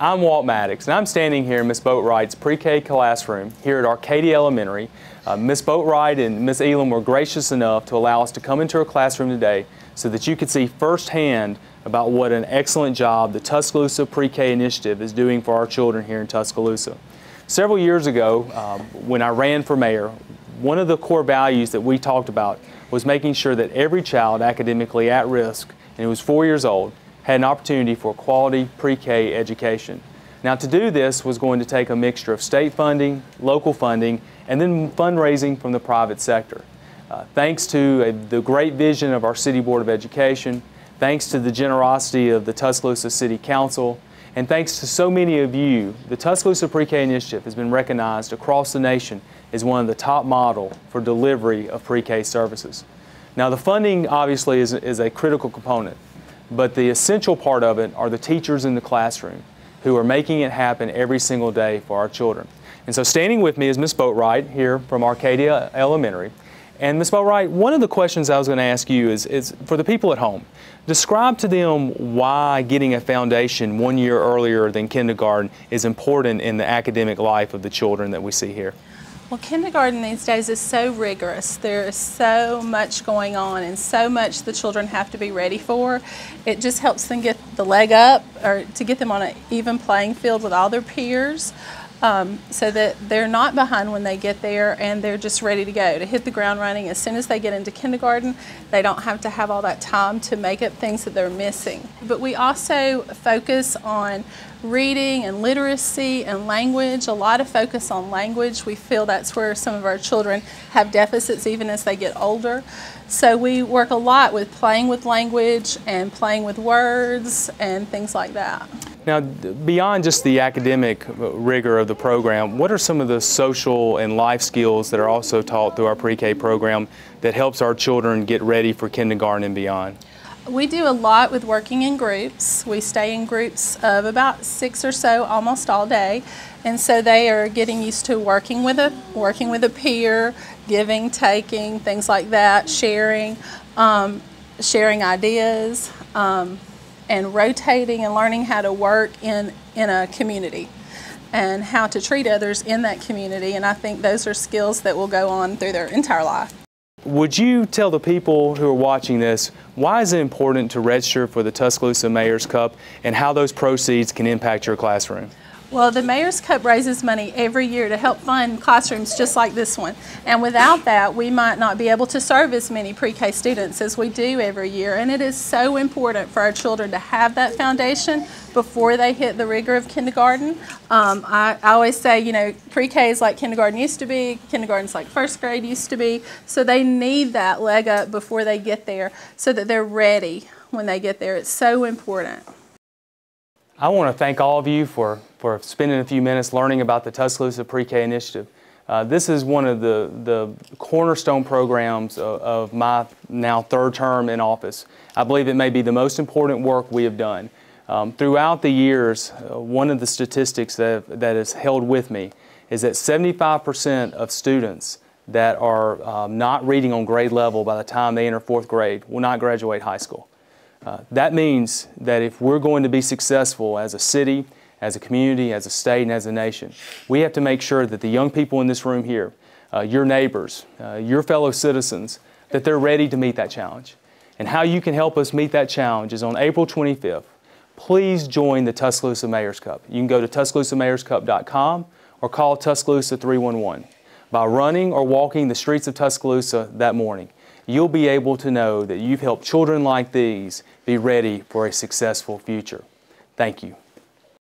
I'm Walt Maddox, and I'm standing here in Ms. Boatwright's pre-K classroom here at Arcadia Elementary. Ms. Boatwright and Ms. Elam were gracious enough to allow us to come into her classroom today so that you could see firsthand about what an excellent job the Tuscaloosa Pre-K Initiative is doing for our children here in Tuscaloosa. Several years ago, when I ran for mayor, one of the core values that we talked about was making sure that every child academically at risk, and who was 4 years old, had an opportunity for quality pre-K education. Now, to do this was going to take a mixture of state funding, local funding, and then fundraising from the private sector. Thanks to the great vision of our City Board of Education, thanks to the generosity of the Tuscaloosa City Council, and thanks to so many of you, the Tuscaloosa Pre-K Initiative has been recognized across the nation as one of the top model for delivery of pre-K services. Now, the funding obviously is a critical component, but the essential part of it are the teachers in the classroom who are making it happen every single day for our children. And so standing with me is Ms. Boatwright here from Arcadia Elementary. And Ms. Boatwright, one of the questions I was going to ask you is for the people at home, describe to them why getting a foundation 1 year earlier than kindergarten is important in the academic life of the children that we see here. Well, kindergarten these days is so rigorous. There is so much going on and so much the children have to be ready for. It just helps them get the leg up, or to get them on an even playing field with all their peers, so that they're not behind when they get there and they're just ready to go, to hit the ground running. As soon as they get into kindergarten, they don't have to have all that time to make up things that they're missing. But we also focus on reading and literacy and language, a lot of focus on language. We feel that's where some of our children have deficits even as they get older. So we work a lot with playing with language and playing with words and things like that. Now, beyond just the academic rigor of the program, what are some of the social and life skills that are also taught through our pre-K program that helps our children get ready for kindergarten and beyond? We do a lot with working in groups. We stay in groups of about 6 or so almost all day, and so they are getting used to working with a peer, giving, taking, things like that, sharing ideas, and rotating and learning how to work in a community and how to treat others in that community. And I think those are skills that will go on through their entire life. Would you tell the people who are watching this, why is it important to register for the Tuscaloosa Mayor's Cup and how those proceeds can impact your classroom? Well, the Mayor's Cup raises money every year to help fund classrooms just like this one. And without that, we might not be able to serve as many pre-K students as we do every year. And it is so important for our children to have that foundation before they hit the rigor of kindergarten. I always say, you know, pre-K is like kindergarten used to be, kindergarten's like first grade used to be. So they need that leg up before they get there so that they're ready when they get there. It's so important. I want to thank all of you for spending a few minutes learning about the Tuscaloosa Pre-K Initiative. This is one of the cornerstone programs of my now third term in office. I believe it may be the most important work we have done. Throughout the years, one of the statistics that is held with me is that 75% of students that are not reading on grade level by the time they enter fourth grade will not graduate high school. That means that if we're going to be successful as a city, as a community, as a state, and as a nation, we have to make sure that the young people in this room here, your neighbors, your fellow citizens, that they're ready to meet that challenge. And how you can help us meet that challenge is on April 25th. Please join the Tuscaloosa Mayor's Cup. You can go to TuscaloosaMayorsCup.com or call Tuscaloosa 311. By running or walking the streets of Tuscaloosa that morning, you'll be able to know that you've helped children like these be ready for a successful future. Thank you.